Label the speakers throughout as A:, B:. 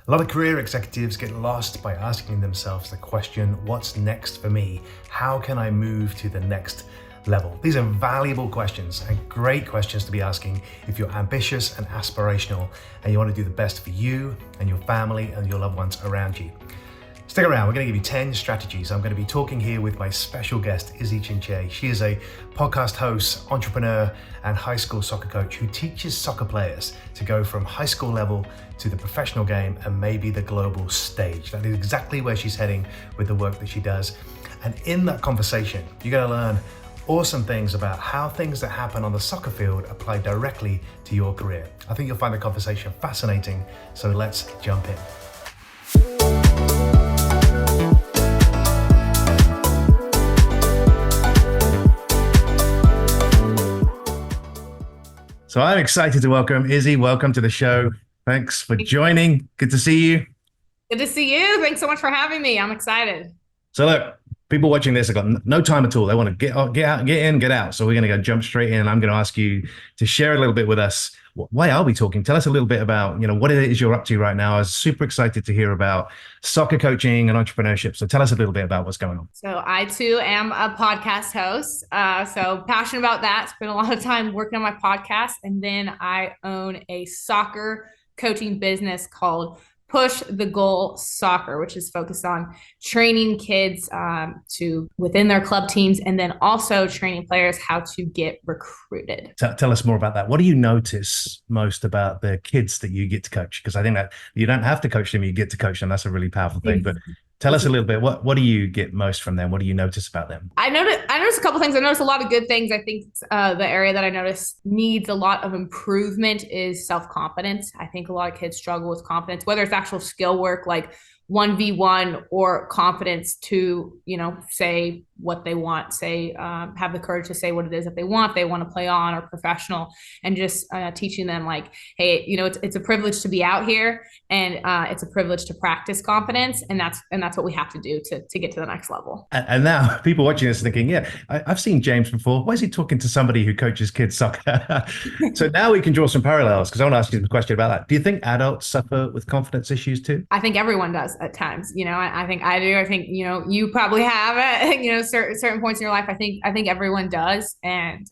A: A lot of career executives get lost by asking themselves the question, what's next for me? How can I move to the next level? These are valuable questions and great questions to be asking if you're ambitious and aspirational and you want to do the best for you and your family and your loved ones around you. Stick around, we're going to give you 10 strategies. I'm going to be talking here with my special guest, Izi Chinchay. She is a podcast host, entrepreneur, and high school soccer coach who teaches soccer players to go from high school level to the professional game and maybe the global stage. That is exactly where she's heading with the work that she does. And in that conversation, you're going to learn awesome things about how things that happen on the soccer field apply directly to your career. I think you'll find the conversation fascinating, so let's jump in. So I'm excited to welcome Izi. Welcome to the show. Thanks for joining. Good to see you.
B: Good to see you. Thanks so much for having me. I'm excited.
A: So look, people watching this have got no time at all. They want to get out, get in, get out. So we're going to go jump straight in. I'm going to ask you to share a little bit with us. Why are we talking? Tell us a little bit about, what it is you're up to right now. I was super excited to hear about soccer coaching and entrepreneurship. So tell us a little bit about what's going on.
B: So I too am a podcast host. So passionate about that. Spent a lot of time working on my podcast. And then I own a soccer coaching business called Push the Goal Soccer, which is focused on training kids to within their club teams, and then also training players how to get recruited.
A: Tell us more about that. What do you notice most about the kids that you get to coach? Because I think that you don't have to coach them, you get to coach them. That's a really powerful thing. But tell us a little bit, what do you get most from them? What do you notice about them?
B: I noticed a couple things. I noticed a lot of good things. I think the area that I noticed needs a lot of improvement is self-confidence. I think a lot of kids struggle with confidence, whether it's actual skill work like 1v1 or confidence to, say what they want, have the courage to say what it is that they want to play on or professional, and just teaching them like, hey, it's a privilege to be out here, and it's a privilege to practice confidence. And that's what we have to do to get to the next level.
A: And now people watching this thinking, yeah, I've seen James before. Why is he talking to somebody who coaches kids soccer? So now we can draw some parallels, because I want to ask you a question about that. Do you think adults suffer with confidence issues too?
B: I think everyone does at times. I think I do. I think, you probably have it, certain points in your life. I think everyone does. And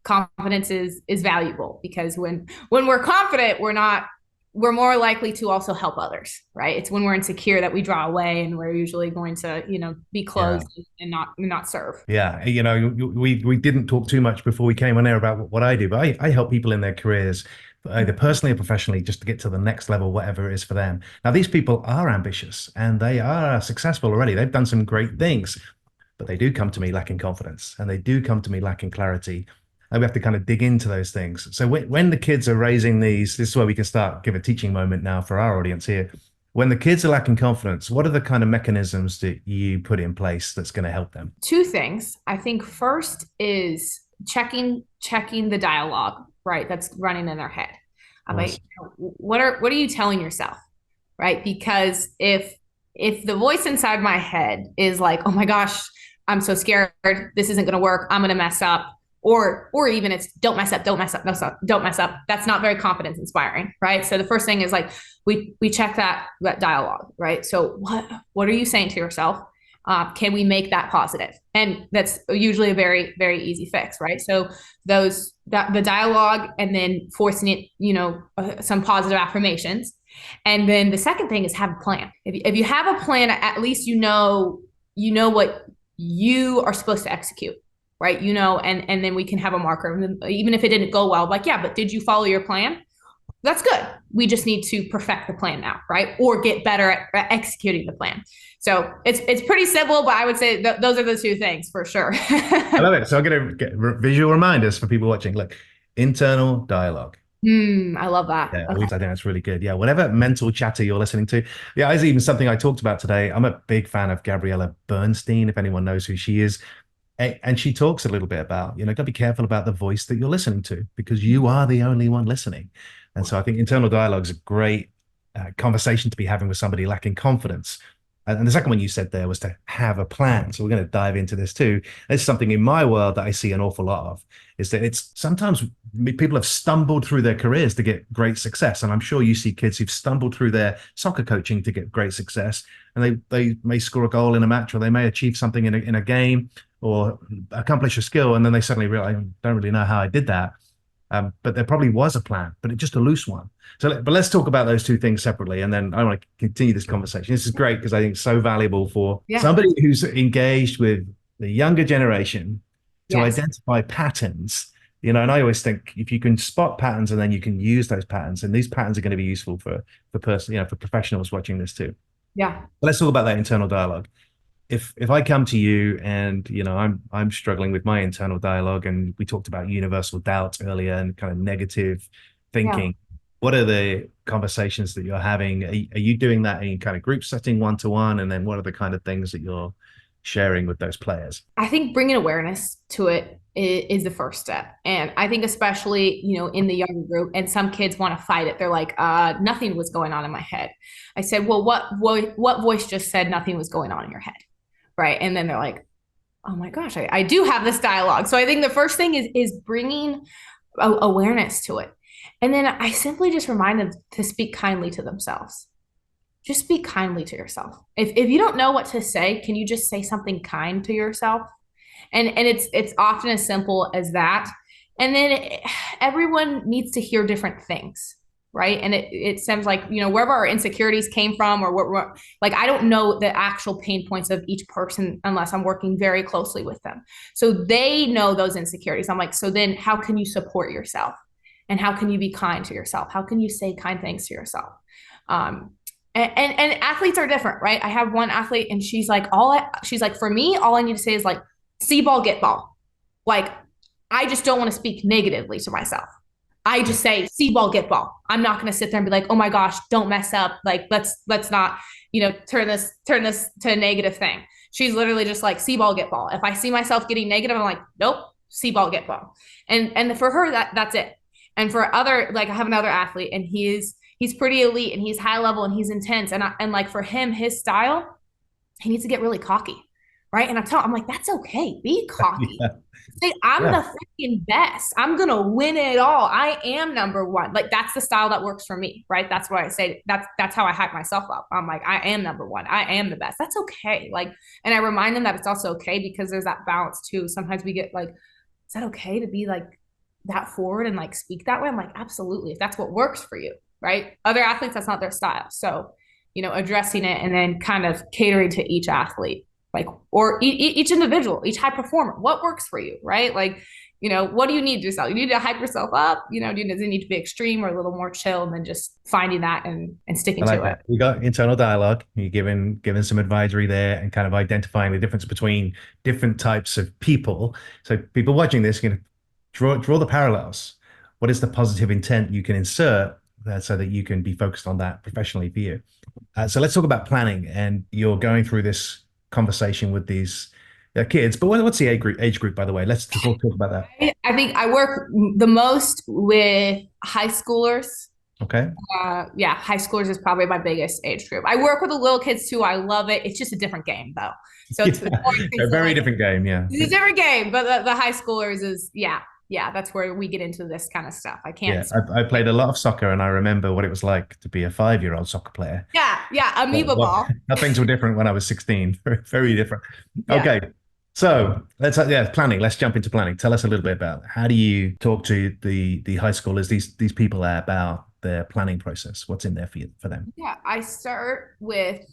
B: confidence is valuable, because when we're confident, we're more likely to also help others, right? It's when we're insecure that we draw away, and we're usually going to, be closed and not serve.
A: Yeah. We didn't talk too much before we came on air about what I do, but I help people in their careers, either personally or professionally, just to get to the next level, whatever it is for them. Now, these people are ambitious and they are successful already. They've done some great things, but they do come to me lacking confidence, and they do come to me lacking clarity. And we have to kind of dig into those things. So when the kids are raising these, this is where we can give a teaching moment now for our audience here. When the kids are lacking confidence, what are the kind of mechanisms that you put in place that's going to help them?
B: Two things. I think first is checking the dialogue, right, that's running in their head. I'm like, what are you telling yourself, right? Because if the voice inside my head is like, oh my gosh, I'm so scared, this isn't going to work, I'm going to mess up, or even it's don't mess up, don't mess up. That's not very confidence inspiring, right? So the first thing is like we check that dialogue, right? So what are you saying to yourself? Can we make that positive? And that's usually a very, very easy fix, right? So the dialogue, and then forcing it, some positive affirmations. And then the second thing is have a plan. If you have a plan, at least you know what you are supposed to execute, right? And then we can have a marker. Even if it didn't go well, like, yeah, but did you follow your plan? That's good. We just need to perfect the plan now, right? Or get better at executing the plan. So it's pretty simple, but I would say those are the two things for sure.
A: I love it. So I'm going to get visual reminders for people watching. Look, internal dialogue.
B: I love that.
A: Yeah, okay. I think that's really good. Yeah, whatever mental chatter you're listening to. Yeah, it's even something I talked about today. I'm a big fan of Bernstein, if anyone knows who she is. And she talks a little bit about, got to be careful about the voice that you're listening to, because you are the only one listening. And so I think internal dialogue is a great conversation to be having with somebody lacking confidence. And the second one you said there was to have a plan. So we're going to dive into this too. It's something in my world that I see an awful lot of, is that it's sometimes people have stumbled through their careers to get great success. And I'm sure you see kids who've stumbled through their soccer coaching to get great success. And they may score a goal in a match, or they may achieve something in a game, or accomplish a skill. And then they suddenly realize, I don't really know how I did that. But there probably was a plan, but it's just a loose one. But let's talk about those two things separately, and then I want to continue this conversation. This is great because I think it's so valuable for somebody who's engaged with the younger generation to identify patterns. And I always think if you can spot patterns and then you can use those patterns, and these patterns are going to be useful for for professionals watching this too.
B: Yeah.
A: But let's talk about that internal dialogue. If I come to you and I'm struggling with my internal dialogue, and we talked about universal doubt earlier and kind of negative thinking, what are the conversations that you're having? Are you doing that in kind of group setting, one-to-one? And then what are the kind of things that you're sharing with those players?
B: I think bringing awareness to it is the first step. And I think especially, in the younger group, and some kids want to fight it. They're like, nothing was going on in my head. I said, well, what voice just said nothing was going on in your head? Right. And then they're like, oh my gosh, I do have this dialogue. So I think the first thing is bringing awareness to it. And then I simply just remind them to speak kindly to themselves. Just speak kindly to yourself. If you don't know what to say, can you just say something kind to yourself? And it's often as simple as that. And then everyone needs to hear different things. Right. And it seems like, wherever our insecurities came from, or what, like, I don't know the actual pain points of each person unless I'm working very closely with them. So they know those insecurities. I'm like, so then how can you support yourself? And how can you be kind to yourself? How can you say kind things to yourself? And athletes are different, right? I have one athlete and she's like, for me, all I need to say is like, see ball, get ball. Like, I just don't want to speak negatively to myself. I just say, see ball, get ball. I'm not going to sit there and be like, oh my gosh, don't mess up. Like, let's not, turn this to a negative thing. She's literally just like, see ball, get ball. If I see myself getting negative, I'm like, nope, see ball, get ball. And for her, that's it. And for I have another athlete, and he's pretty elite, and he's high level, and he's intense. And like, for him, his style, he needs to get really cocky. Right. And I'm like, that's okay. Be cocky. Say, I'm the freaking best. I'm going to win it all. I am number one. Like, that's the style that works for me. Right. That's what I say. That's how I hype myself up. I'm like, I am number one. I am the best. That's okay. Like, and I remind them that it's also okay, because there's that balance too. Sometimes we get like, is that okay to be like that forward and like speak that way? I'm like, absolutely. If that's what works for you. Right. Other athletes, that's not their style. So, addressing it and then kind of catering to each athlete. Like, or each individual, each high performer, what works for you, right? Like, what do you need to yourself? You need to hype yourself up, does it need to be extreme or a little more chill, and then just finding that and sticking to it.
A: We got internal dialogue. You're giving some advisory there and kind of identifying the difference between different types of people. So people watching this, draw the parallels. What is the positive intent you can insert so that you can be focused on that professionally for you? So let's talk about planning. And you're going through this conversation with these kids, but what's the age group, by the way? Let's talk about that.
B: I think I work the most with high schoolers.
A: Okay.
B: High schoolers is probably my biggest age group. I work with the little kids too. I love it. It's just a different game though. So it's
A: a very different game. Yeah.
B: It's a different game, but the high schoolers is, that's where we get into this kind of stuff. I can't.
A: Yeah, I played a lot of soccer, and I remember what it was like to be a 5-year-old soccer player.
B: Yeah, amoeba ball.
A: Things were different when I was 16. Very, very different. Yeah. Okay, so let's planning. Let's jump into planning. Tell us a little bit about how do you talk to the high schoolers, these people about their planning process. What's in there for them?
B: Yeah, I start with,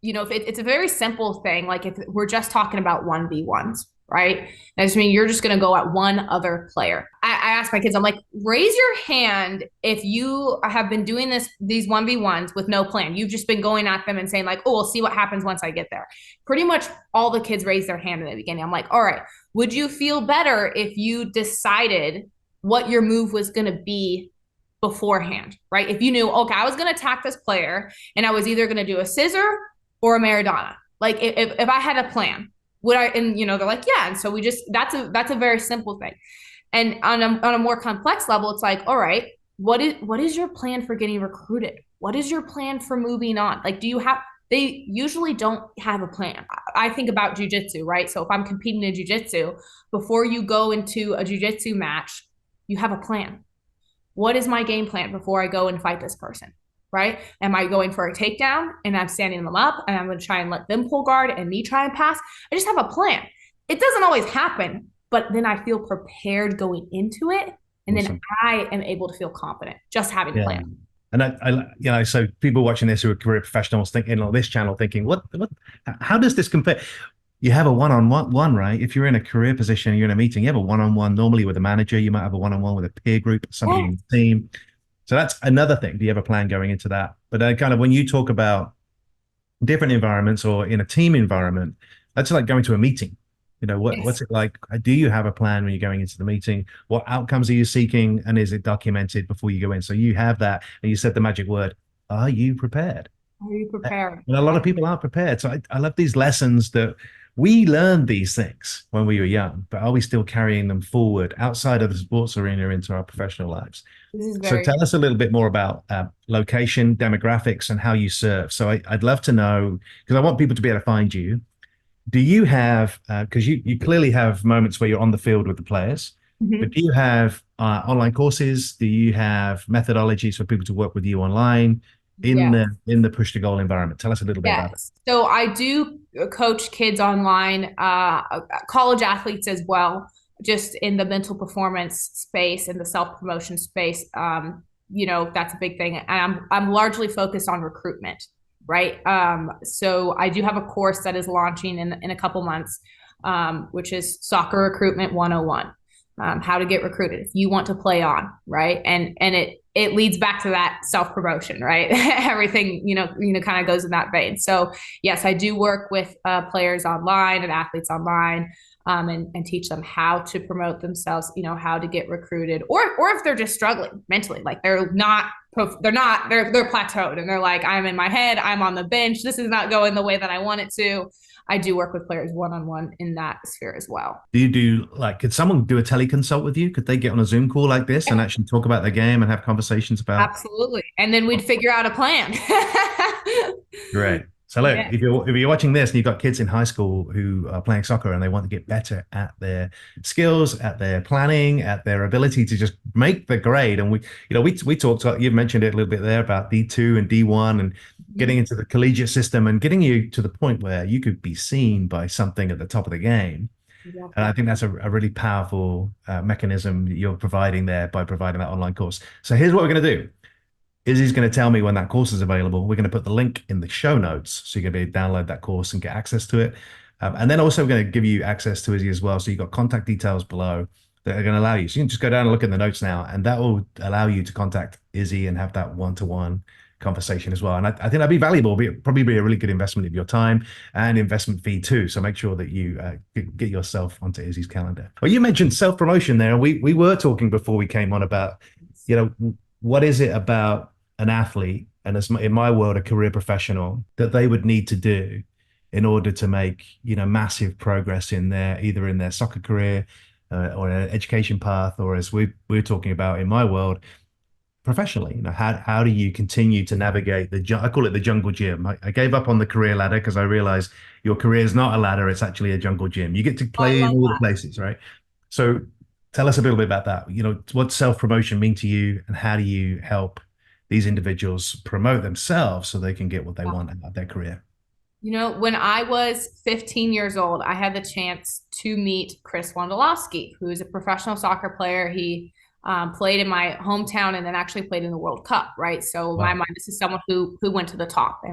B: if it's a very simple thing, like if we're just talking about 1v1s. Right. That just means you're just going to go at one other player. I ask my kids, I'm like, raise your hand if you have been doing these 1v1s with no plan. You've just been going at them and saying like, oh, we'll see what happens once I get there. Pretty much all the kids raise their hand in the beginning. I'm like, all right, would you feel better if you decided what your move was going to be beforehand? Right. If you knew, okay, I was going to attack this player and I was either going to do a scissor or a Maradona. Like if I had a plan. Would I, and they're like, yeah. And so we just, that's a very simple thing. And on a more complex level, it's like, all right, what is your plan for getting recruited? What is your plan for moving on? Like, they usually don't have a plan. I think about jujitsu, right? So if I'm competing in jujitsu, before you go into a jujitsu match, you have a plan. What is my game plan before I go and fight this person? Right? Am I going for a takedown and I'm standing them up and I'm going to try and let them pull guard and me try and pass? I just have a plan. It doesn't always happen, but then I feel prepared going into it. And then
A: Awesome.
B: I am able to feel confident just having a
A: Yeah.
B: plan.
A: And so people watching this who are career professionals thinking on this channel thinking, how does this compare? You have a one-on-one, right? If you're in a career position, you're in a meeting, you have a one-on-one normally with a manager, you might have a one-on-one with a peer group, somebody in the team. So that's another thing. Do you have a plan going into that? But then kind of when you talk about different environments or in a team environment, that's like going to a meeting. What's it like? Do you have a plan when you're going into the meeting? What outcomes are you seeking? And is it documented before you go in? So you have that. And you said the magic word, are you prepared?
B: Are you prepared?
A: And a lot of people aren't prepared. So I love these lessons that we learned these things when we were young, but are we still carrying them forward outside of the sports arena into our professional lives? So tell us a little bit more about location, demographics, and how you serve. So I'd love to know, because I want people to be able to find you. Do you have, because you clearly have moments where you're on the field with the players, but do you have online courses? Do you have methodologies for people to work with you online in the push to goal environment? Tell us a little bit about it.
B: So I do coach kids online, college athletes as well, just in the mental performance space and the self-promotion space. That's a big thing. And I'm largely focused on recruitment. Right. So I do have a course that is launching in a couple months, which is Soccer Recruitment 101, how to get recruited if you want to play on. Right. And it leads back to that self-promotion. Right. Everything, kind of goes in that vein. So, yes, I do work with players online and athletes online. And teach them how to promote themselves, how to get recruited, or if they're just struggling mentally, like they're plateaued and they're like, I'm in my head, I'm on the bench, this is not going the way that I want it to. I do work with players one-on-one in that sphere as well.
A: Do you do could someone do a teleconsult with you? Could they get on a Zoom call like this and actually talk about the game and have conversations about?
B: Absolutely. And then we'd figure out a plan.
A: Great. So look, if you're watching this and you've got kids in high school who are playing soccer and they want to get better at their skills, at their planning, at their ability to just make the grade, and we talked, you've mentioned it a little bit there about D2 and D1 and getting into the collegiate system and getting you to the point where you could be seen by something at the top of the game. Exactly. And I think that's a really powerful mechanism that you're providing there by providing that online course. So here's what we're going to do. Izzy's going to tell me when that course is available. We're going to put the link in the show notes, so you're going to be able to download that course and get access to it. And then also we're going to give you access to Izzy as well. So you've got contact details below that are going to allow you. So you can just go down and look in the notes now, and that will allow you to contact Izzy and have that one-to-one conversation as well. And I think that'd be valuable. Probably be a really good investment of your time and investment fee too. So make sure that you get yourself onto Izzy's calendar. Well, you mentioned self-promotion there. And we were talking before we came on about, what is it about an athlete, and as in my world, a career professional, that they would need to do in order to make, massive progress in either in their soccer career or an education path, or as we're talking about in my world, professionally. How do you continue to navigate I call it the jungle gym. I gave up on the career ladder because I realized your career is not a ladder, it's actually a jungle gym. You get to play in all the places, right? So tell us a little bit about that. What self-promotion mean to you, and how do you help these individuals promote themselves so they can get what they want out of their career?
B: When I was 15 years old, I had the chance to meet Chris Wondolowski, who is a professional soccer player. He played in my hometown and then actually played in the World Cup, right? So in my mind, this is someone who went to the top, and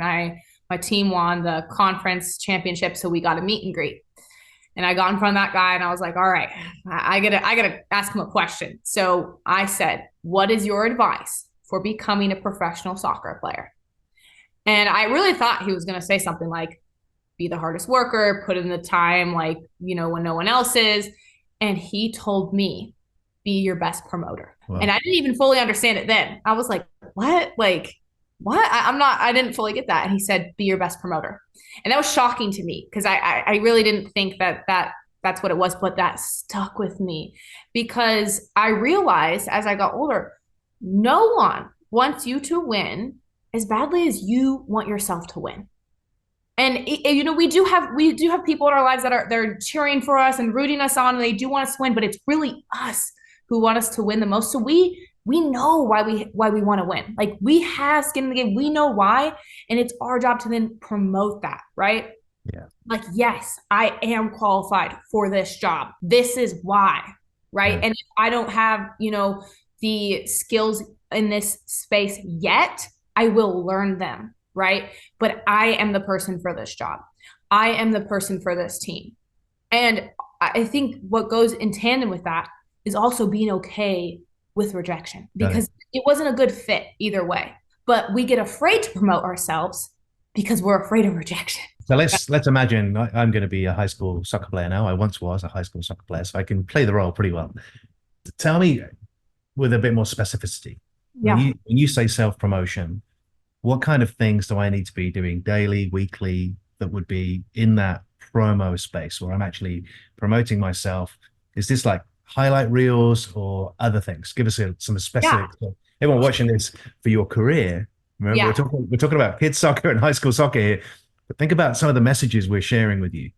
B: my team won the conference championship, so we got a meet and greet. And I got in front of that guy and I was like, all right, I gotta ask him a question. So I said, what is your advice for becoming a professional soccer player? And I really thought he was going to say something like, be the hardest worker, put in the time, when no one else is. And he told me, be your best promoter. Wow. And I didn't even fully understand it then. I was like, what? What? I didn't fully get that. And he said, be your best promoter. And that was shocking to me, because I really didn't think that's what it was, but that stuck with me, because I realized as I got older, no one wants you to win as badly as you want yourself to win. And you know, we do have people in our lives that they're cheering for us and rooting us on, and they do want us to win, but it's really us who want us to win the most. So we know why we want to win. Like, we have skin in the game. We know why, and it's our job to then promote that, right?
A: Yeah.
B: Like, yes, I am qualified for this job. This is why, right?
A: Yeah.
B: And if I don't have, you know, the skills in this space yet, I will learn them, right? But I am the person for this job. I am the person for this team. And I think what goes in tandem with that is also being okay with rejection,
A: Got it.
B: because it wasn't a good fit either way. But we get afraid to promote ourselves because we're afraid of rejection.
A: So let's imagine I'm going to be a high school soccer player now. I once was a high school soccer player, so I can play the role pretty well. Tell me with a bit more specificity.
B: Yeah.
A: When you say self-promotion, what kind of things do I need to be doing daily, weekly, that would be in that promo space where I'm actually promoting myself? Is this like highlight reels or other things? Give us some
B: Yeah.
A: specifics. Everyone watching this for your career, remember
B: Yeah.
A: we're talking about kids soccer and high school soccer here, but think about some of the messages we're sharing with you.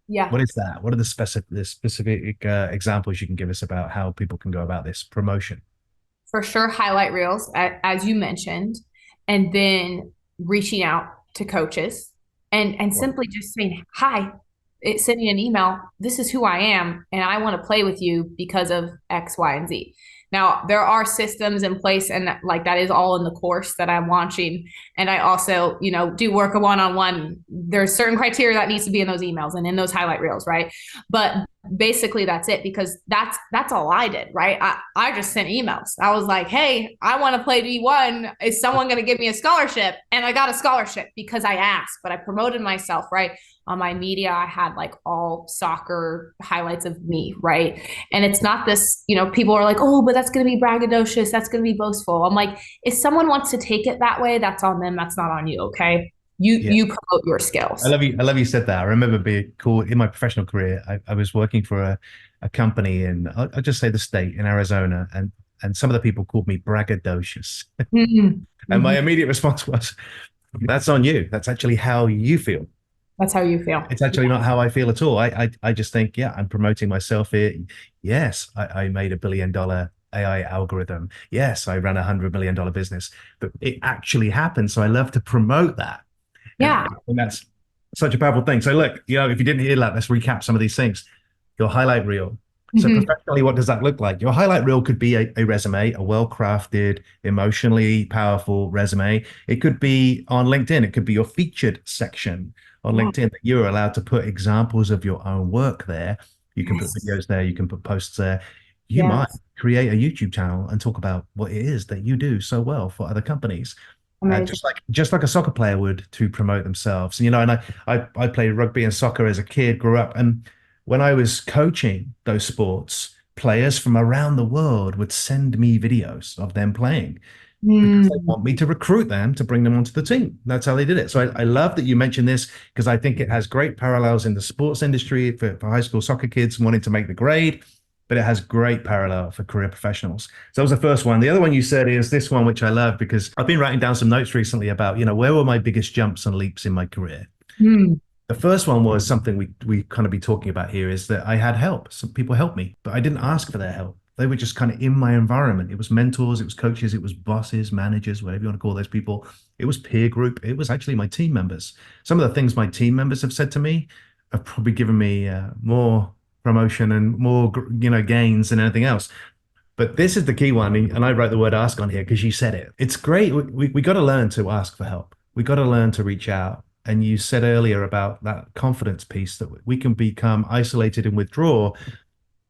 B: Yeah.
A: What is that? What are the specific examples you can give us about how people can go about this promotion?
B: For sure, highlight reels, as you mentioned, and then reaching out to coaches and
A: Well,
B: simply just saying, hi, sending an email. This is who I am, and I want to play with you because of X, Y, and Z. Now, there are systems in place, and like that is all in the course that I'm launching. And I also, you know, do work a one-on-one. There's certain criteria that needs to be in those emails and in those highlight reels, right? But basically that's it, because that's all I did, right? I just sent emails. I was like, hey, I want to play D1. Is someone going to give me a scholarship? And I got a scholarship because I asked, but I promoted myself, right? On my media, I had like all soccer highlights of me, right? And it's not this, you know, people are like, oh, but that's going to be braggadocious. That's going to be boastful. I'm like, if someone wants to take it that way, that's on them. That's not on you. Okay. You,
A: yeah.
B: you promote your skills.
A: I love you said that. I remember being called in my professional career. I was working for a company in, I'll just say the state in Arizona, and some of the people called me braggadocious.
B: Mm-hmm.
A: And my
B: Mm-hmm.
A: immediate response was, that's on you. That's actually how you feel.
B: That's how you feel.
A: It's actually not how I feel at all. I just think, yeah, I'm promoting myself here. Yes, I made $1 billion AI algorithm. Yes, I ran $100 million business, but it actually happened. So I love to promote that.
B: Yeah.
A: And that's such a powerful thing. So look, you know, if you didn't hear that, let's recap some of these things. Your highlight reel. So
B: Mm-hmm.
A: professionally, what does that look like? Your highlight reel could be a resume, a well-crafted, emotionally powerful resume. It could be on LinkedIn. It could be your featured section on
B: Yeah.
A: LinkedIn that you're allowed to put examples of your own work there. You can put
B: Yes.
A: videos there. You can put posts there. You might
B: Yes.
A: create a YouTube channel and talk about what it is that you do so well for other companies.
B: Amazing.
A: Just like a soccer player would to promote themselves. And, you know, and I played rugby and soccer as a kid, grew up, and when I was coaching those sports, players from around the world would send me videos of them playing because they
B: Mm.
A: want me to recruit them to bring them onto the team. That's how they did it. So I love that you mentioned this, because I think it has great parallels in the sports industry for high school soccer kids wanting to make the grade, but it has great parallel for career professionals. So that was the first one. The other one you said is this one, which I love, because I've been writing down some notes recently about, you know, where were my biggest jumps and leaps in my career?
B: Mm.
A: The first one was something we kind of be talking about here, is that I had help. Some people helped me, but I didn't ask for their help. They were just kind of in my environment. It was mentors, it was coaches, it was bosses, managers, whatever you want to call those people. It was peer group. It was actually my team members. Some of the things my team members have said to me have probably given me more promotion and more, you know, gains than anything else. But this is the key one, and I wrote the word ask on here because you said it. It's great. We got to learn to ask for help. We got to learn to reach out. And you said earlier about that confidence piece, that we can become isolated and withdraw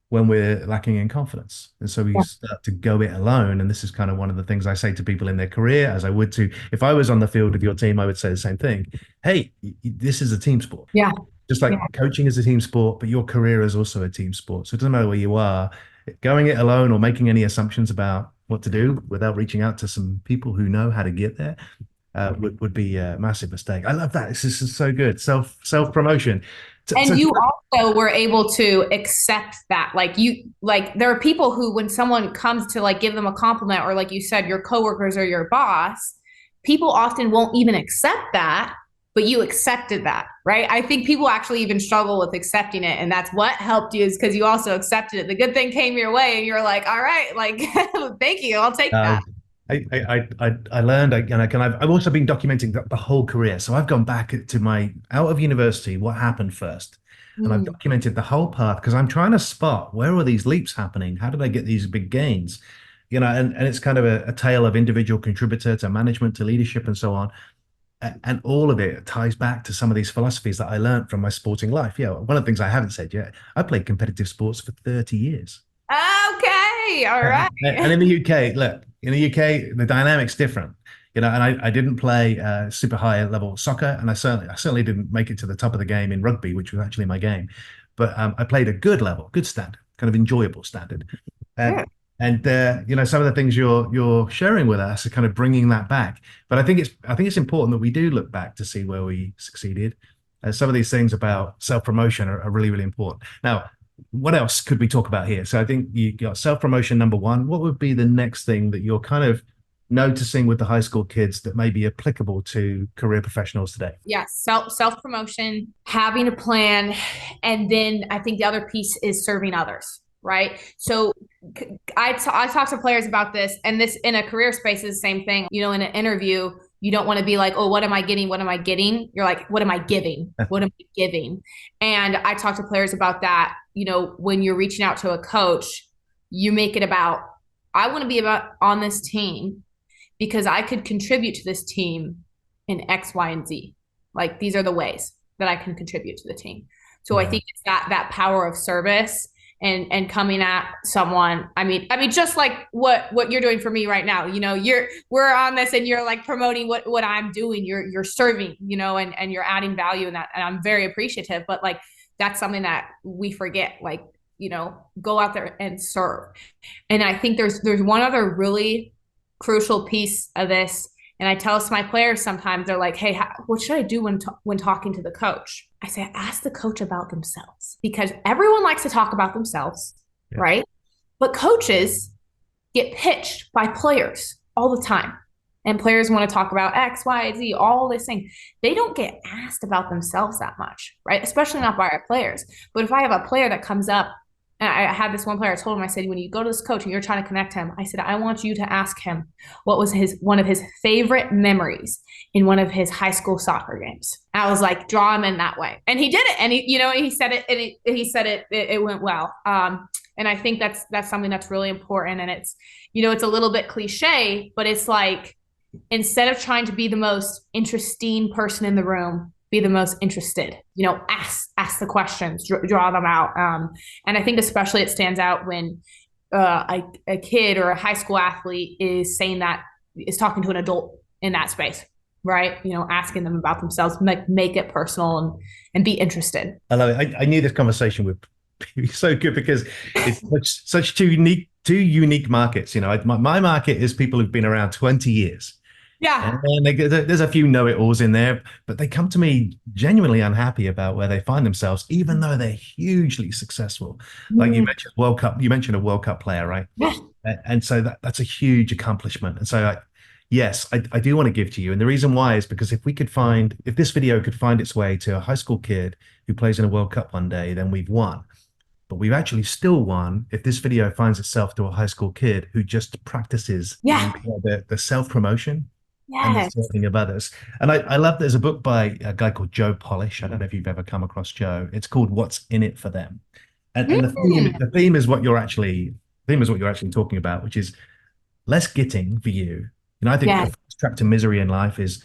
A: when we're lacking in confidence. And so we
B: Yeah.
A: start to go it alone. And this is kind of one of the things I say to people in their career, as I would to, if I was on the field with your team, I would say the same thing. Hey, this is a team sport.
B: Yeah.
A: Just like
B: Yeah.
A: coaching is a team sport, but your career is also a team sport. So it doesn't matter where you are, going it alone or making any assumptions about what to do without reaching out to some people who know how to get there would be a massive mistake. I love that. This is so good. Self promotion.
B: And you also were able to accept that. Like there are people who, when someone comes to like give them a compliment, or like you said, your coworkers or your boss, people often won't even accept that but you accepted that, right? I think people actually even struggle with accepting it. And that's what helped you, is because you also accepted it. The good thing came your way and you're like, all right, like, thank you. I'll take
A: Uh,
B: that.
A: I learned, I've also been documenting the whole career. So I've gone back to my out of university, what happened first. And I've
B: Mm.
A: documented the whole path because I'm trying to spot where are these leaps happening? How did I get these big gains? And it's kind of a tale of individual contributor to management to leadership and so on. And all of it ties back to some of these philosophies that I learned from my sporting life. Yeah, one of the things I haven't said yet, I played competitive sports for 30 years.
B: Okay. All right.
A: And in the UK, look, in the UK, the dynamic's different, and I didn't play super high level soccer, and I certainly didn't make it to the top of the game in rugby, which was actually my game. But I played a good level, good standard, kind of enjoyable standard.
B: Yeah.
A: And some of the things you're sharing with us are kind of bringing that back. But I think it's important that we do look back to see where we succeeded. Some of these things about self-promotion are really, really important. Now, what else could we talk about here? So I think you got self-promotion number one. What would be the next thing that you're kind of noticing with the high school kids that may be applicable to career professionals today?
B: Yeah. Self promotion, having a plan. And then I think the other piece is serving others. Right. So I talk to players about this, and this in a career space is the same thing. In an interview, you don't want to be like, oh, what am I getting? What am I getting? You're like, what am I giving? What am I giving? And I talk to players about that. When you're reaching out to a coach, you make it about, I want to be about on this team because I could contribute to this team in X, Y, and Z. Like, these are the ways that I can contribute to the team. So I
A: Yeah.
B: think it's that power of service and coming at someone. I mean, just like what you're doing for me right now. We're on this, and you're like promoting what I'm doing. You're serving, and you're adding value in that, and I'm very appreciative. But like, that's something that we forget. Like, go out there and serve. And I think there's one other really crucial piece of this. And I tell this to my players sometimes. They're like, hey, what should I do when talking to the coach? I say, ask the coach about themselves, because everyone likes to talk about themselves,
A: Yeah.
B: right? But coaches get pitched by players all the time. And players want to talk about X, Y, Z, all this thing. They don't get asked about themselves that much, right? Especially not by our players. But if I have a player that comes up, and I had this one player, I told him, I said, when you go to this coach and you're trying to connect him, I said, I want you to ask him what was one of his favorite memories in one of his high school soccer games. I was like, draw him in that way. And he did it. And he said it, and he said it went well. And I think that's something that's really important. And it's, it's a little bit cliche, but it's like, instead of trying to be the most interesting person in the room, be the most interested. Ask the questions, draw them out. And I think especially it stands out when a kid or a high school athlete is talking to an adult in that space, right? Asking them about themselves, make it personal and be interested.
A: I love it. I knew this conversation would be so good because it's such two unique markets. My market is people who've been around 20 years.
B: Yeah.
A: And there's a few know-it-alls in there, but they come to me genuinely unhappy about where they find themselves, even though they're hugely successful. Like you mentioned World Cup, you mentioned a World Cup player, right?
B: Yeah.
A: And so that's a huge accomplishment. And so yes, I do want to give to you. And the reason why is because if this video could find its way to a high school kid who plays in a World Cup one day, then we've won. But we've actually still won if this video finds itself to a high school kid who just practices the self-promotion and the
B: Yes.
A: serving of others. And I love there's a book by a guy called Joe Polish. I don't know if you've ever come across Joe. It's called What's in It for Them. And the theme is what you're actually talking about, which is less getting for you. I think the first trap to misery in life is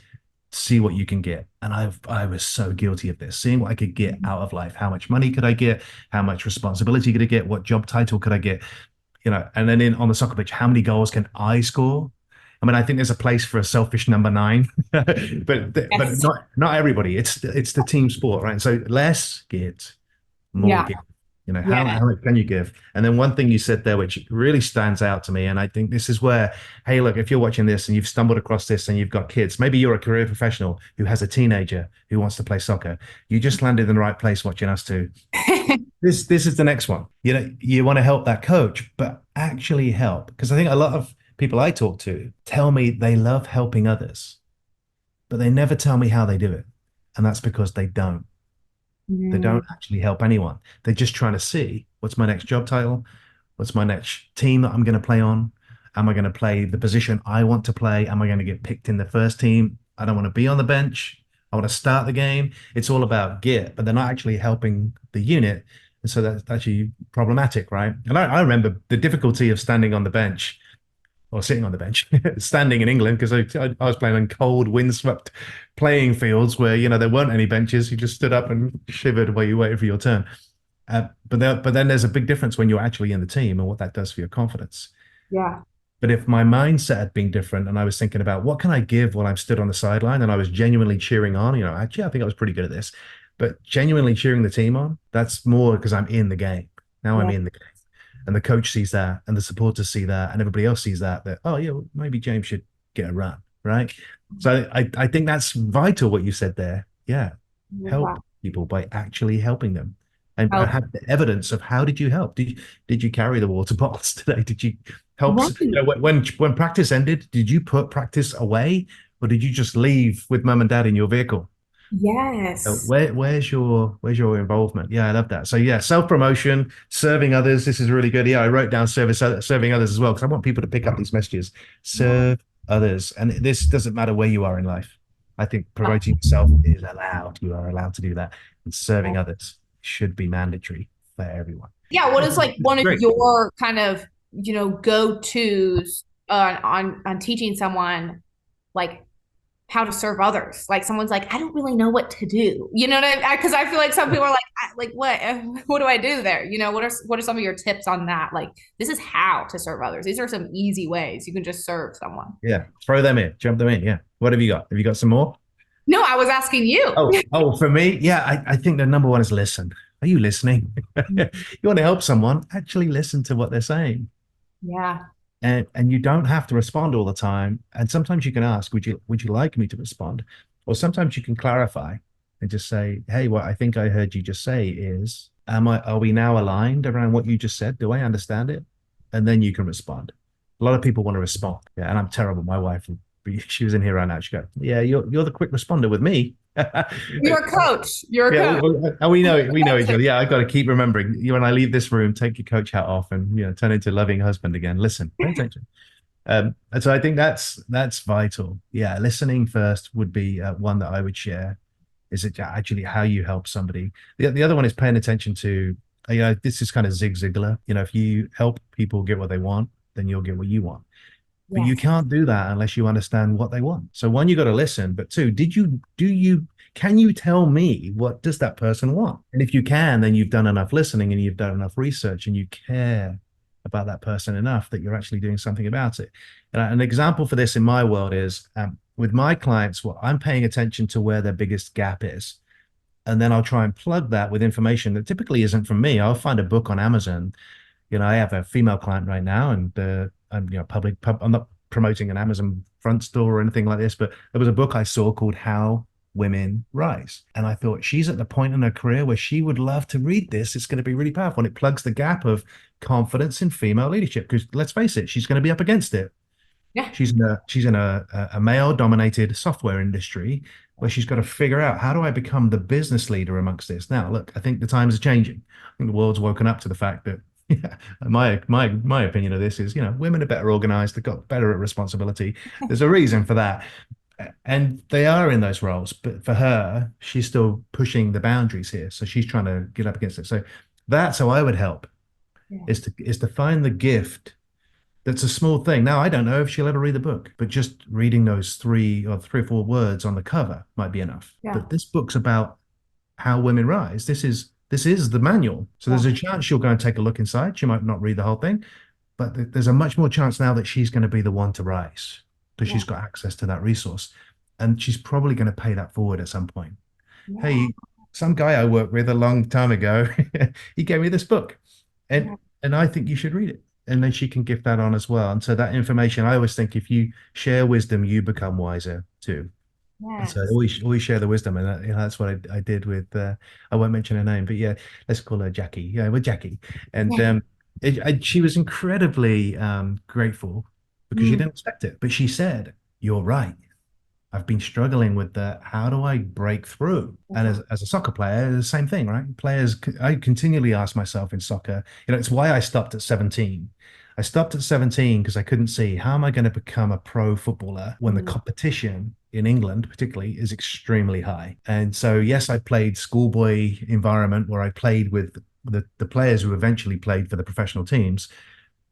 A: see what you can get. And I was so guilty of this, seeing what I could get out of life. How much money could I get? How much responsibility could I get? What job title could I get? And then on the soccer pitch, how many goals can I score? I mean, I think there's a place for a selfish number 9, but not everybody. It's the team sport, right? So less get, more give. How much can you give? And then one thing you said there, which really stands out to me, and I think this is where, hey, look, if you're watching this and you've stumbled across this and you've got kids, maybe you're a career professional who has a teenager who wants to play soccer. You just landed in the right place watching us too. This is the next one. You want to help that coach, but actually help, because I think a lot of people I talk to tell me they love helping others, but they never tell me how they do it. And that's because they don't. They
B: Mm,
A: don't actually help anyone. They're just trying to see what's my next job title? What's my next team that I'm going to play on? Am I going to play the position I want to play? Am I going to get picked in the first team? I don't want to be on the bench. I want to start the game. It's all about gear, but they're not actually helping the unit. And so that's actually problematic, right? And I remember the difficulty of standing on the bench or sitting on the bench, standing in England, because I was playing on cold, windswept playing fields where, there weren't any benches. You just stood up and shivered while you waited for your turn. But then there's a big difference when you're actually in the team and what that does for your confidence.
B: yeah.
A: But if my mindset had been different and I was thinking about what can I give while I'm stood on the sideline and I was genuinely cheering on, actually, I think I was pretty good at this, but genuinely cheering the team on, that's more because I'm in the game. Now I'm
B: Yeah.
A: in the game. And the coach sees that and the supporters see that and everybody else sees that, oh, yeah, well, maybe James should get a run, right? So I think that's vital what you said there. Yeah. Help
B: Wow.
A: people by actually helping them and
B: Oh,
A: have the evidence of how did you help? Did you carry the water bottles today? Did you help?
B: right.
A: When practice ended, did you put practice away, or did you just leave with mum and dad in your vehicle?
B: Yes.
A: Where's your involvement? Yeah, I love that. So yeah, self promotion, serving others. This is really good. Yeah, I wrote down serving others as well because I want people to pick up these messages.
B: Yeah.
A: Serve others, and this doesn't matter where you are in life. I think promoting yourself is allowed. You are allowed to do that, and serving others should be mandatory for everyone.
B: Yeah. What is like one of
A: Great.
B: your kind of, go-tos on teaching someone like how to serve others? Like someone's like, I don't really know what to do. You know what I? Because I feel like some people are like, like what? What do I do there? What are some of your tips on that? Like this is how to serve others. These are some easy ways you can just serve someone.
A: Yeah, throw them in, jump them in. Yeah. What have you got? Have you got some more?
B: No, I was asking you.
A: Oh, for me, yeah, I think the number one is listen. Are you listening? You want to help someone, actually listen to what they're saying.
B: Yeah.
A: And you don't have to respond all the time. And sometimes you can ask, would you like me to respond? Or sometimes you can clarify and just say, hey, what I think I heard you just say is, are we now aligned around what you just said? Do I understand it? And then you can respond. A lot of people want to respond. Yeah, and I'm terrible. My wife, she was in here right now. She go, yeah, you're the quick responder with me.
B: You're a coach. You're a
A: Yeah,
B: coach.
A: and we know each other. Yeah, I got to keep remembering. When I leave this room, take your coach hat off and turn into a loving husband again. Listen, pay attention. And so I think that's vital. Yeah, listening first would be one that I would share. Is it actually how you help somebody? The other one is paying attention to. This is kind of Zig Ziglar. If you help people get what they want, then you'll get what you want. But you
B: Yes.
A: can't do that unless you understand what they want. So one, you got to listen, but two, can you tell me what does that person want? And if you can, then you've done enough listening and you've done enough research and you care about that person enough that you're actually doing something about it. And an example for this in my world is with my clients, what I'm paying attention to where their biggest gap is. And then I'll try and plug that with information that typically isn't from me. I'll find a book on Amazon. I have a female client right now, and I'm not promoting an Amazon front store or anything like this, but there was a book I saw called How Women Rise. And I thought she's at the point in her career where she would love to read this. It's going to be really powerful. And it plugs the gap of confidence in female leadership. Because let's face it, she's going to be up against it.
B: Yeah.
A: She's in a male dominated software industry where she's got to figure out how do I become the business leader amongst this. Now, look, I think the times are changing. I think the world's woken up to the fact that yeah, my opinion of this is, women are better organized, they've got better at responsibility. There's a reason for that. And they are in those roles, but for her, she's still pushing the boundaries here. So she's trying to get up against it. So that's how I would help
B: Yeah.
A: is to find the gift that's a small thing. Now, I don't know if she'll ever read the book, but just reading those three or four words on the cover might be enough.
B: Yeah.
A: But this book's about how women rise. This is the manual. So
B: Yeah.
A: there's a chance she'll go and take a look inside. She might not read the whole thing, but there's a much more chance now that she's going to be the one to rise because
B: Yeah.
A: she's got access to that resource. And she's probably going to pay that forward at some point.
B: Yeah.
A: Hey, some guy I worked with a long time ago, he gave me this book, and
B: Yeah.
A: and I think you should read it. And then she can give that on as well. And so that information, I always think if you share wisdom, you become wiser too. And so
B: Yes.
A: always share the wisdom, and that's what I did with. I won't mention her name, but yeah, let's call her Jackie. Yeah, with Jackie, and
B: Yeah.
A: she was incredibly grateful because she
B: Mm.
A: didn't expect it, but she said, "You're right." I've been struggling with the how do I break through? And as a soccer player, the same thing, right? I continually ask myself in soccer, it's why I stopped at 17. I stopped at 17 because I couldn't see how am I going to become a pro footballer when the
B: Mhm.
A: competition in England, particularly, is extremely high. And so, yes, I played schoolboy environment where I played with the players who eventually played for the professional teams,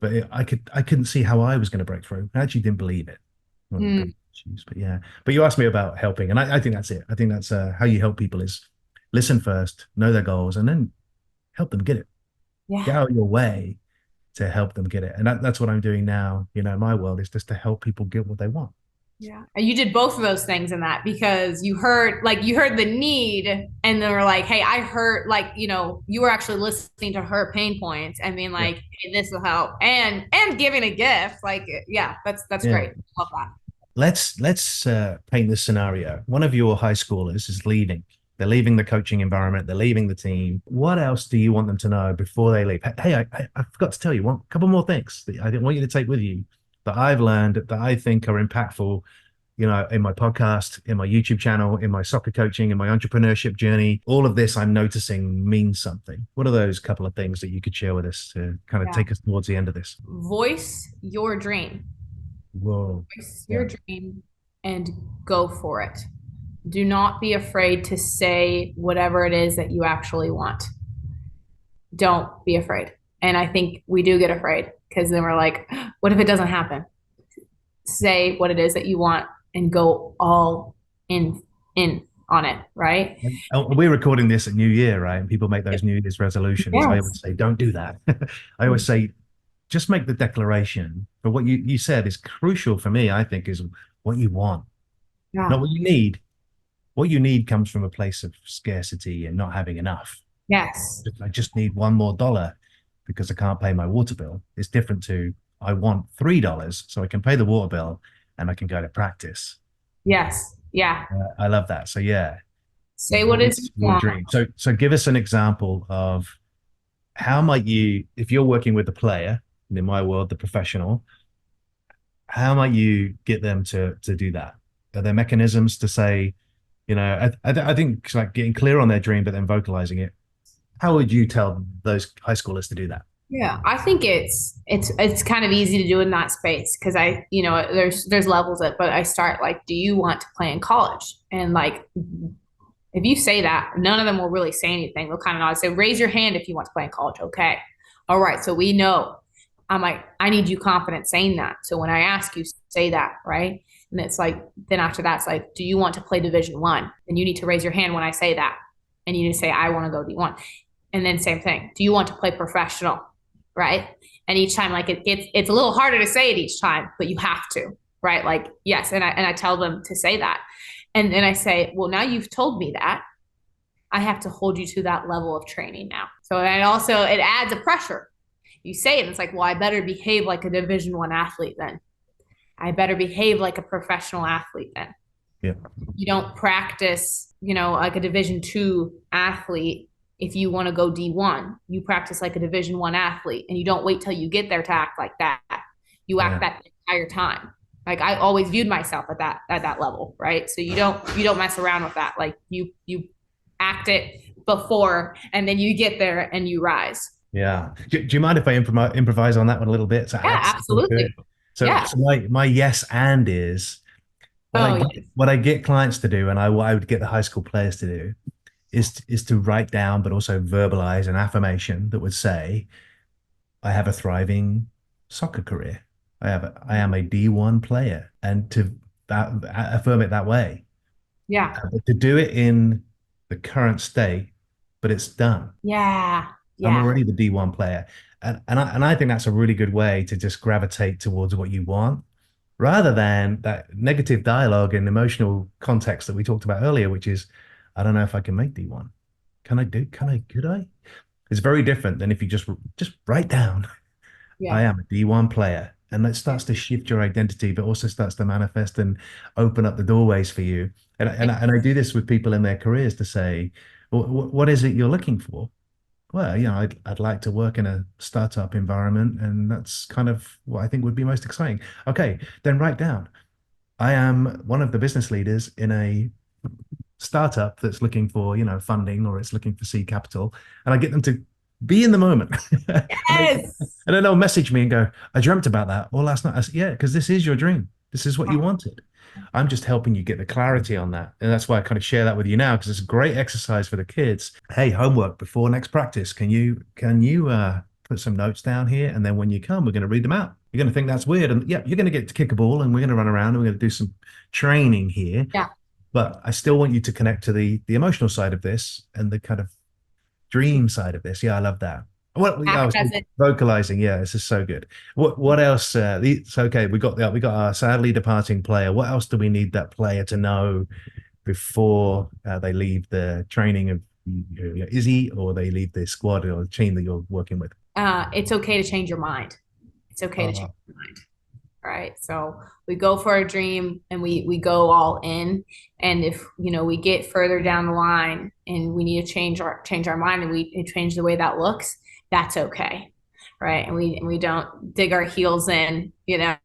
A: but I couldn't see how I was going to break through. I actually didn't believe it. One of the big
B: Mm,
A: issues, but yeah. But you asked me about helping, and I think that's it. I think that's how you help people is listen first, know their goals, and then help them get it. Get
B: yeah.
A: out of your way to help them get it, and that's what I'm doing now. In my world is just to help people get what they want.
B: Yeah. And you did both of those things in that because you heard the need and they were like, hey, I heard like, you were actually listening to her pain points and being
A: Yeah,
B: like, hey, this will help. And giving a gift. Like, yeah, that's
A: yeah.
B: great. Love that.
A: Let's paint this scenario. One of your high schoolers is leaving. They're leaving the coaching environment. They're leaving the team. What else do you want them to know before they leave? Hey, I forgot to tell you one couple more things that I didn't want you to take with you that I've learned that I think are impactful. In my podcast, in my YouTube channel, in my soccer coaching, in my entrepreneurship journey, all of this I'm noticing means something. What are those couple of things that you could share with us to kind of
B: Yeah.
A: take us towards the end of this?
B: Voice your dream.
A: Whoa.
B: Voice your
A: Yeah.
B: dream and go for it. Do not be afraid to say whatever it is that you actually want. Don't be afraid. And I think we do get afraid because then we're like, what if it doesn't happen? Say what it is that you want and go all in on it, right?
A: We're recording this at New Year, right? And people make those New Year's resolutions. I
B: Yes.
A: always say, don't do that. I always say, just make the declaration. But what you said is crucial for me, I think, is what you want,
B: Yeah.
A: not what you need. What you need comes from a place of scarcity and not having enough.
B: Yes.
A: I just need one more dollar because I can't pay my water bill. It's different to I want $3 so I can pay the water bill and I can go to practice.
B: Yes. Yeah.
A: I love that. So yeah,
B: Say what is you
A: voice your
B: want.
A: dream. So give us an example of how might you, if you're working with the player, and in my world, the professional, how might you get them to do that? Are there mechanisms to say, I think it's like getting clear on their dream, but then vocalizing it. How would you tell those high schoolers to do that?
B: Yeah, I think it's kind of easy to do in that space because there's levels of it, but I start like, do you want to play in college? And like if you say that, none of them will really say anything. They'll kind of nod, say, raise your hand if you want to play in college. Okay. All right. So we know. I'm like, I need you confident saying that. So when I ask you, say that, right? And it's like, then after that, it's like, do you want to play Division 1? Then you need to raise your hand when I say that. And you need to say, I want to go D1. And then same thing. Do you want to play professional? Right. And each time, like it's a little harder to say it each time, but you have to, right? Like, yes. And I tell them to say that. And then I say, well, now you've told me that. I have to hold you to that level of training now. So it adds a pressure. You say it, and it's like, well, I better behave like a Division 1 athlete then. I better behave like a professional athlete then.
A: Yeah.
B: You don't practice, like a Division 2 athlete if you want to go D1. You practice like a Division 1 athlete, and you don't wait till you get there to act like that. You act
A: Yeah.
B: that entire time. Like I always viewed myself at that level, right? So you don't mess around with that. Like you act it before, and then you get there and you rise.
A: Yeah. Do you mind if I improvise on that one a little bit to
B: Yeah,
A: add something to it?
B: absolutely.
A: So,
B: Yeah.
A: so my yes and is
B: Oh, yes.
A: what I get clients to do, and what I would get the high school players to do is to write down, but also verbalize an affirmation that would say, I have a thriving soccer career. I am a D1 player, and to affirm it that way.
B: Yeah.
A: But to do it in the current state, but it's done.
B: Yeah.
A: I'm
B: Yeah.
A: already the D1 player. And I think that's a really good way to just gravitate towards what you want rather than that negative dialogue and emotional context that we talked about earlier, which is, I don't know if I can make D1. Could I? It's very different than if you just write down, I
B: Yeah.
A: am a D1 player. And that starts to shift your identity, but also starts to manifest and open up the doorways for you. And I do this with people in their careers to say, what is it you're looking for? Well, I'd like to work in a startup environment, and that's kind of what I think would be most exciting. Okay, then write down. I am one of the business leaders in a startup that's looking for, funding, or it's looking for seed capital, and I get them to be in the moment.
B: Yes.
A: And then they'll message me and go, I dreamt about that all last night. I said, yeah, because this is your dream. This is what you wanted. I'm just helping you get the clarity on that. And that's why I kind of share that with you now, because it's a great exercise for the kids. Hey, homework before next practice. Can you put some notes down here? And then when you come, we're going to read them out. You're going to think that's weird. And yeah, you're going to get to kick a ball and we're going to run around and we're going to do some training here.
B: Yeah.
A: But I still want you to connect to the emotional side of this and the kind of dream side of this. Yeah, I love that. What I was vocalizing, yeah, this is so good. What else? So okay, we got our sadly departing player. What else do we need that player to know before they leave the training of Izzy, or they leave the squad or the team that you're working with?
B: It's okay to change your mind. It's okay to
A: Uh,
B: change your mind. Right. So we go for a dream and we go all in. And if, we get further down the line and we need to change our mind and we change the way that looks, that's okay. Right. And we don't dig our heels in,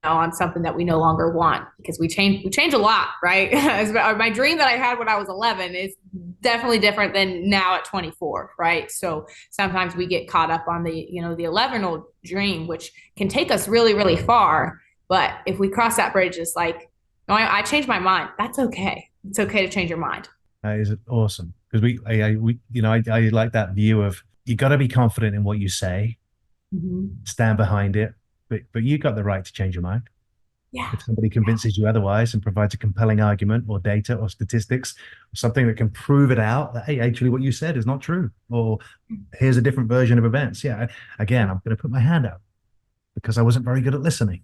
B: on something that we no longer want, because we change a lot. Right. My dream that I had when I was 11 is definitely different than now at 24. Right. So sometimes we get caught up on the 11-year-old dream, which can take us really, really far. But if we cross that bridge, it's like, no, I changed my mind. That's okay. It's okay to change your mind.
A: that is awesome, because I like that view of, you got to be confident in what you say, stand behind it, but you got the right to change your mind.
B: Yeah.
A: If somebody convinces you otherwise and provides a compelling argument or data or statistics or something that can prove it out that, hey, actually what you said is not true, or here's a different version of events. Yeah, again, I'm going to put my hand out because I wasn't very good at listening.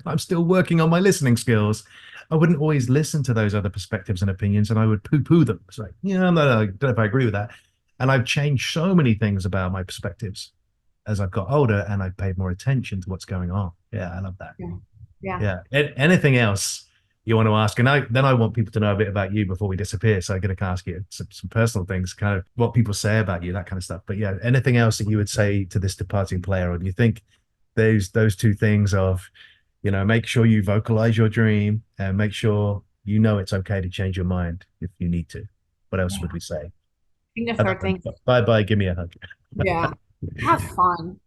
A: I'm still working on my listening skills. I wouldn't always listen to those other perspectives and opinions, and I would poo-poo them. It's like, yeah, no, I don't know if I agree with that. And I've changed so many things about my perspectives as I've got older, and I've paid more attention to what's going on. Yeah, I love that.
B: Yeah.
A: Anything else you want to ask? And I want people to know a bit about you before we disappear. So I'm going to ask you some personal things, kind of what people say about you, that kind of stuff. But yeah, anything else that you would say to this departing player? Or do you think those two things of, make sure you vocalize your dream and make sure it's okay to change your mind if you need to? What else would we say?
B: I think the third thing.
A: Bye, give me a hug.
B: Yeah. Have fun.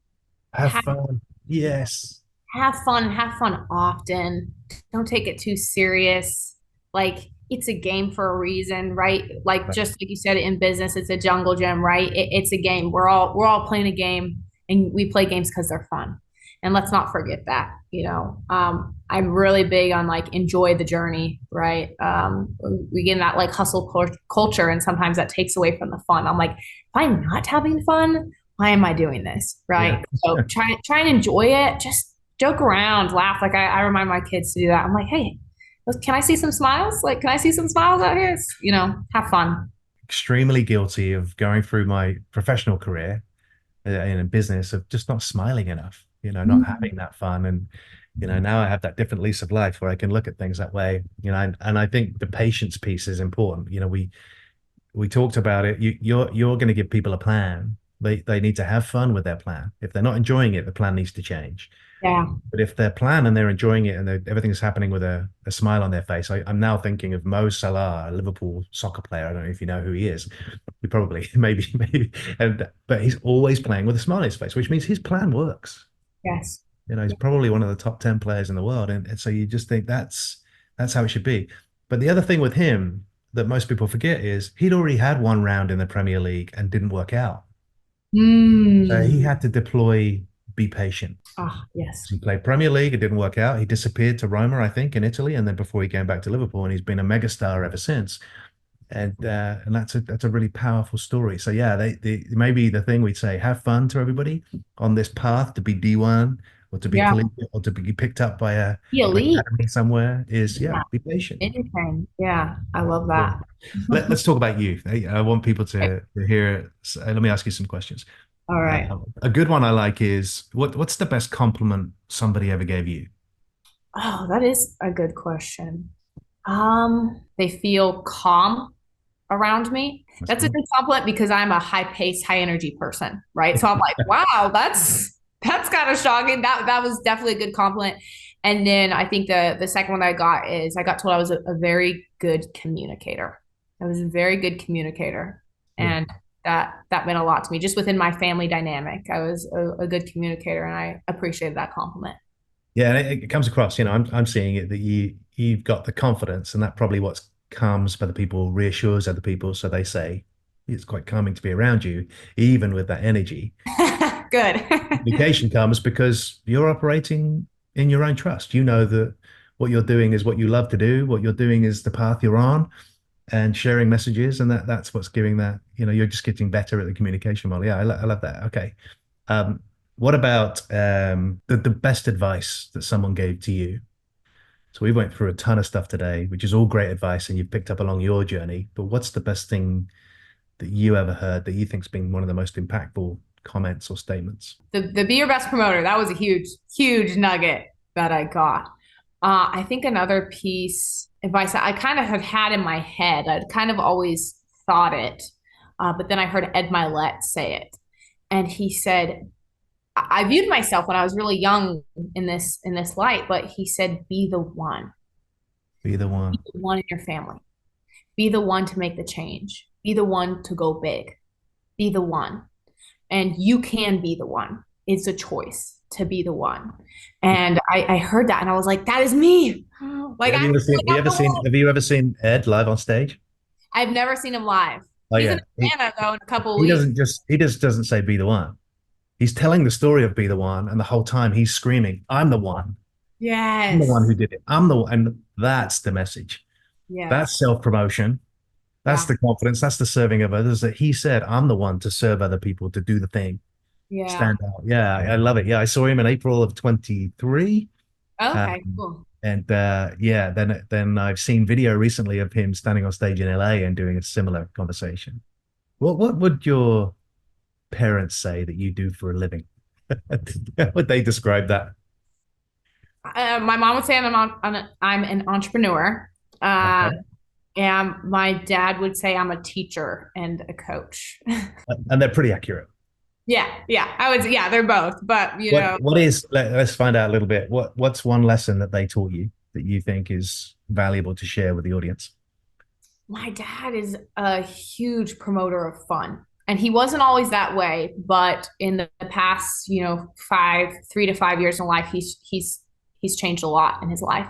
A: Have fun. Yes.
B: Have fun. Have fun often. Don't take it too serious. Like, it's a game for a reason, right? Like, just like you said, in business, it's a jungle gym, right? It's a game. We're all playing a game, and we play games because they're fun. And let's not forget that. I'm really big on, like, enjoy the journey, right? We get in that, like, hustle culture, and sometimes that takes away from the fun. I'm like, if I'm not having fun, why am I doing this, right? Yeah. So try and enjoy it. Just joke around, laugh. Like, I remind my kids to do that. I'm like, hey, can I see some smiles? Like, can I see some smiles out here? Have fun.
A: Extremely guilty of going through my professional career in a business of just not smiling enough, not having that fun. And, now I have that different lease of life where I can look at things that way, and I think the patience piece is important. We talked about it. You're going to give people a plan. They need to have fun with their plan. If they're not enjoying it, the plan needs to change.
B: Yeah.
A: But if their plan and they're enjoying it and everything's happening with a smile on their face, I'm now thinking of Mo Salah, a Liverpool soccer player. I don't know if you know who he is. You probably, maybe. But he's always playing with a smile on his face, which means his plan works.
B: Yes.
A: He's probably one of the top 10 players in the world. And so you just think that's how it should be. But the other thing with him that most people forget is he'd already had one round in the Premier League and didn't work out. So he had to deploy, be patient.
B: Yes.
A: He played Premier League, it didn't work out. He disappeared to Roma, I think, in Italy, and then before he came back to Liverpool, and he's been a megastar ever since. And that's a really powerful story. So yeah, maybe the thing we'd say, have fun to everybody on this path to be D1 or to be collegiate or to be picked up by an academy somewhere is be patient.
B: Anything. Yeah, I love that.
A: Let's talk about you. I want people to hear. Let me ask you some questions.
B: All right.
A: A good one I like is, what's the best compliment somebody ever gave you?
B: Oh, that is a good question. They feel calm around me. That's a good compliment because I'm a high pace, high energy person, right? So I'm like, wow, that's kind of shocking. That was definitely a good compliment. And then I think the second one that I got is I got told I was a very good communicator. I was a very good communicator.
A: Yeah.
B: And that meant a lot to me just within my family dynamic. I was a good communicator and I appreciated that compliment.
A: Yeah, and it comes across, I'm seeing it that you've got the confidence, and that probably what comes for the people reassures other people. So they say it's quite calming to be around you, even with that energy.
B: Good.
A: Communication comes because you're operating in your own trust. You know that what you're doing is what you love to do, what you're doing is the path you're on, and sharing messages, and that's what's giving that, you're just getting better at the communication model. Yeah, I love that. Okay. Um, what about the best advice that someone gave to you? So we went through a ton of stuff today, which is all great advice, and you've picked up along your journey. But what's the best thing that you ever heard that you think's been one of the most impactful comments or statements?
B: The be your best promoter. That was a huge nugget that I got. I think another piece advice that I kind of have had in my head. I'd kind of always thought it, but then I heard Ed Milet say it, and he said, I viewed myself when I was really young in this light, but he said, be the one.
A: Be the
B: Be
A: one.
B: the one in your family. Be the one to make the change. Be the one to go big. Be the one. And you can be the one. It's a choice to be the one. And I heard that and I was like, that is me. Like
A: Have
B: I
A: you ever seen?
B: like
A: Have you
B: I'm
A: ever
B: the
A: seen?
B: one.
A: Have you ever seen Ed live on stage?
B: I've never seen him live.
A: Oh
B: He's in
A: yeah,
B: Atlanta though in a couple of
A: he
B: weeks.
A: just doesn't say be the one. He's telling the story of be the one, and the whole time he's screaming, "I'm the one. I'm the one
B: Yes.
A: who did it. I'm the one." And that's the message.
B: Yes.
A: That's self promotion. That's
B: Yeah.
A: the confidence. That's the serving of others. That he said, "I'm the one to serve other people, to do the thing,
B: Yeah.
A: stand out." Yeah, I love it. Yeah, I saw him in April of 23.
B: Okay,
A: Um,
B: cool.
A: and yeah, then I've seen video recently of him standing on stage in LA and doing a similar conversation. What would your parents say that you do for a living? How would they describe that?
B: My mom would say I'm an entrepreneur. Uh,
A: Okay.
B: and my dad would say I'm a teacher and a coach.
A: And they're pretty accurate.
B: Yeah, yeah. I would, yeah, they're both, but
A: What is, let's find out a little bit. What's one lesson that they taught you that you think is valuable to share with the audience?
B: my dad is a huge promoter of fun. And he wasn't always that way, but in the past, 3 to 5 years in life, he's changed a lot in his life.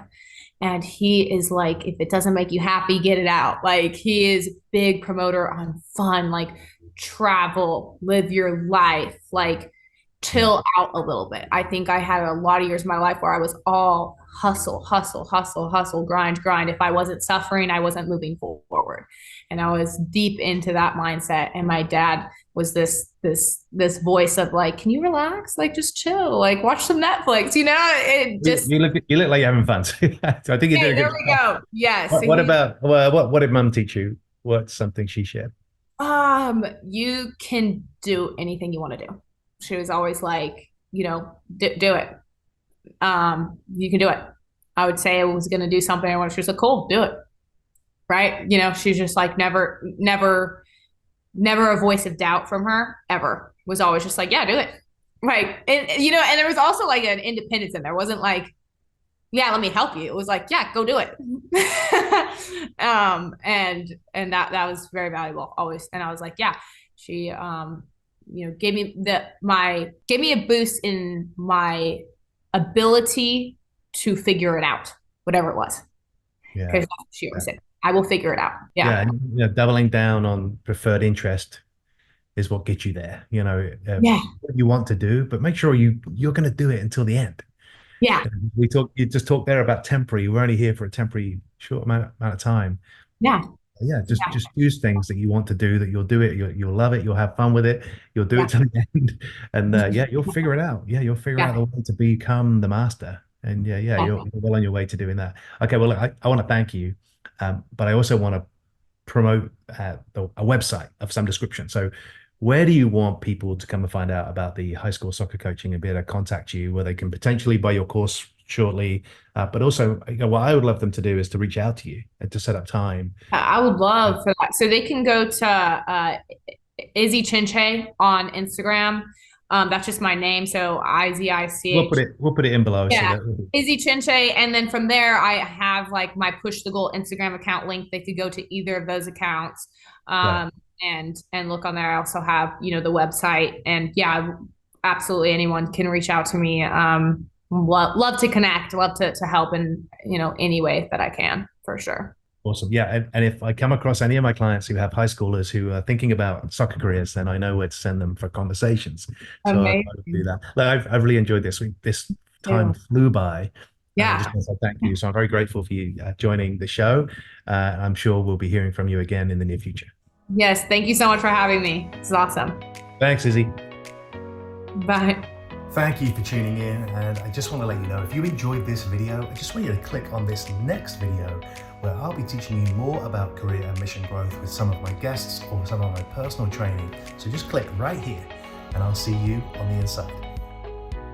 B: And he is like, if it doesn't make you happy, get it out. Like he is big promoter on fun, like travel, live your life, like
A: Yeah.
B: chill out a little bit. I think I had a lot of years of my life where I was all hustle, hustle, hustle, hustle, grind, grind. If I wasn't suffering, I wasn't moving forward. And I was deep into that mindset. And my dad was this voice of like, can you relax? Like just chill, like watch some Netflix, it just
A: You look like you're having fun. I think you did
B: hey,
A: a
B: there
A: good
B: we
A: job.
B: go. Yes.
A: What about what did mum teach you? What's something she shared?
B: You can do anything you want to do. She was always like, do it. You can do it. I would say I was going to do something. And she was like, cool, do it. Right. She's just like never a voice of doubt from her ever. Was always just like, yeah, do it. Right. And there was also like an independence in there. It wasn't like, yeah, let me help you. It was like, yeah, go do it. And that was very valuable always. And I was like, yeah, she gave me a boost in my ability to figure it out, whatever it was.
A: Yeah.
B: Because she always said, I will figure it out.
A: Yeah,
B: Yeah.
A: and, doubling down on preferred interest is what gets you there.
B: Yeah.
A: What you want to do, but make sure you're going to do it until the end.
B: Yeah.
A: You just talked there about temporary. We're only here for a temporary short amount of time.
B: Yeah.
A: Yeah, just
B: Yeah.
A: just choose things that you want to do, that you'll do it, you'll love it, you'll have fun with it, you'll do it
B: Yeah.
A: to the end, and yeah, you'll figure it out. Yeah, you'll figure out
B: Yeah.
A: the way to become the master. And yeah,
B: Yeah.
A: you're well on your way to doing that. Okay, well, I want to thank you, but I also want to promote a website of some description. So, where do you want people to come and find out about the high school soccer coaching and be able to contact you, where they can potentially buy your course shortly? But also, what I would love them to do is to reach out to you and to set up time.
B: I would love for that. So they can go to Izi Chinchay on Instagram. That's just my name. So IZICH.
A: We'll put it in below so
B: Yeah.
A: that
B: Izi Chinchay. And then from there, I have like my Push the Goal Instagram account link. They could go to either of those accounts
A: right.
B: and look on there. I also have, the website. And yeah, absolutely anyone can reach out to me. Love to connect, love to help in, any way that I can, for sure.
A: Awesome. Yeah. And if I come across any of my clients who have high schoolers who are thinking about soccer careers, then I know where to send them for conversations. So I'll do
B: Amazing.
A: that. Look, I've really enjoyed this. This time flew by. I
B: Yeah.
A: just want to say thank you. So I'm very grateful for you joining the show. I'm sure we'll be hearing from you again in the near future.
B: Yes. Thank you so much for having me. This is awesome.
A: Thanks, Izzy.
B: Bye.
A: Thank you for tuning in, and I just want to let you know, if you enjoyed this video, I just want you to click on this next video where I'll be teaching you more about career and mission growth with some of my guests or some of my personal training. So just click right here and I'll see you on the inside.